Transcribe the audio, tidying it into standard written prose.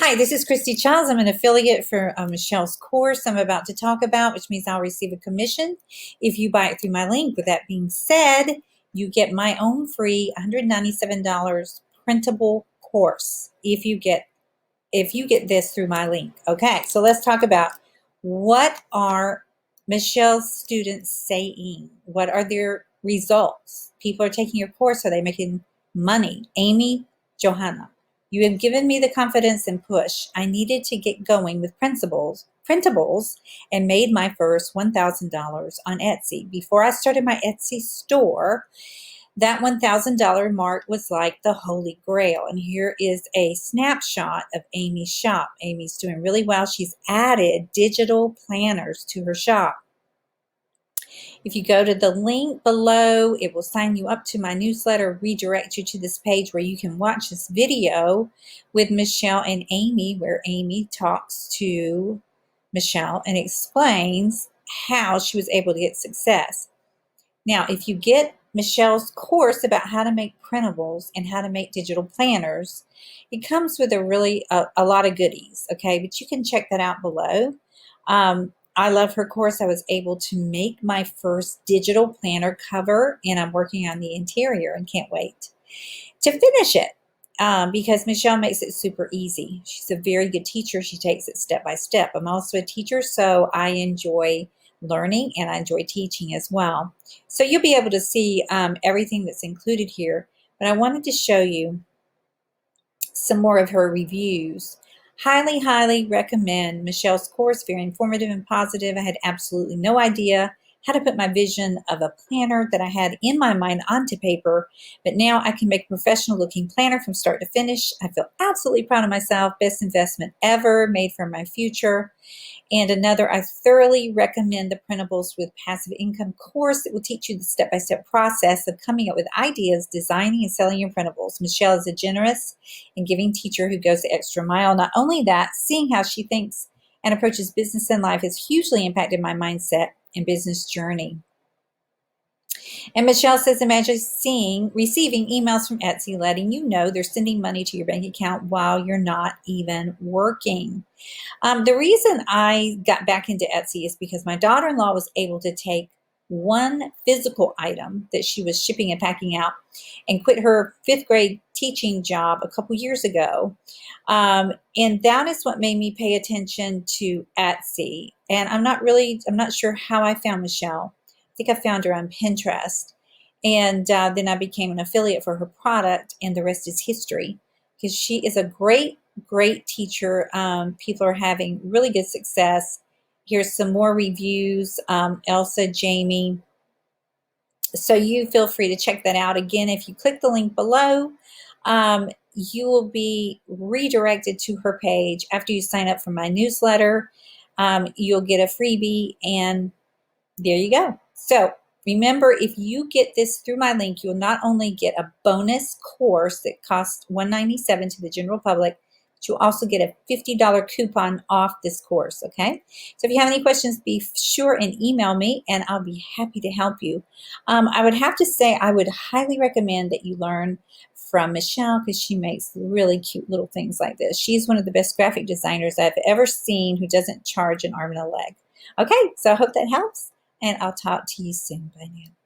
Hi, this is Christy Childs. I'm an affiliate for Michelle's course I'm about to talk about, which means I'll receive a commission if you buy it through my link. With that being said, you get my own free $197 printable course if you get this through my link. Okay, so let's talk about what are Michelle's students saying? What are their results? People are taking your course. Are they making money? Amy, Johanna, you have given me the confidence and push I needed to get going with printables, and made my first $1,000 on Etsy. Before I started my Etsy store, that $1,000 mark was like the holy grail. And here is a snapshot of Amy's shop. Amy's doing really well. She's added digital planners to her shop. If you go to the link below, it will sign you up to my newsletter, redirect you to this page where you can watch this video with Michelle and Amy, where Amy talks to Michelle and explains how she was able to get success. Now, if you get Michelle's course about how to make printables and how to make digital planners, it comes with a lot of goodies, okay? But you can check that out below. I love her course. I was able to make my first digital planner cover, and I'm working on the interior and can't wait to finish it because Michelle makes it super easy. She's a very good teacher. She takes it step by step. I'm also a teacher, so I enjoy learning and I enjoy teaching as well. So you'll be able to see everything that's included here, but I wanted to show you some more of her reviews. Highly, highly recommend Michelle's course. Very informative and positive. I had absolutely no idea how to put my vision of a planner that I had in my mind onto paper, but now I can make a professional looking planner from start to finish. I feel absolutely proud of myself. Best investment ever made for my future. And another, I thoroughly recommend the Printables with Passive Income course. It will teach you the step-by-step process of coming up with ideas, designing, and selling your printables. Michelle is a generous and giving teacher who goes the extra mile. Not only that, seeing how she thinks and approaches business and life has hugely impacted my mindset and business journey. And Michelle says, imagine receiving emails from Etsy letting you know they're sending money to your bank account while you're not even working. The reason I got back into Etsy is because my daughter-in-law was able to take one physical item that she was shipping and packing out and quit her 5th grade teaching job a couple years ago. And that is what made me pay attention to Etsy. And I'm not sure how I found Michelle. I think I found her on Pinterest. And then I became an affiliate for her product, and the rest is history, because she is a great teacher. People are having really good success. Here's some more reviews. Elsa, Jamie. So you feel free to check that out. Again, if you click the link below, you will be redirected to her page. After you sign up for my newsletter, you'll get a freebie, and there you go. So remember, if you get this through my link, you'll not only get a bonus course that costs $197 to the general public, but you'll also get a $50 coupon off this course, okay? So if you have any questions, be sure and email me, and I'll be happy to help you. I would have to say I would highly recommend that you learn from Michelle, because she makes really cute little things like this. She's one of the best graphic designers I've ever seen who doesn't charge an arm and a leg. Okay, so I hope that helps, and I'll talk to you soon. Bye now.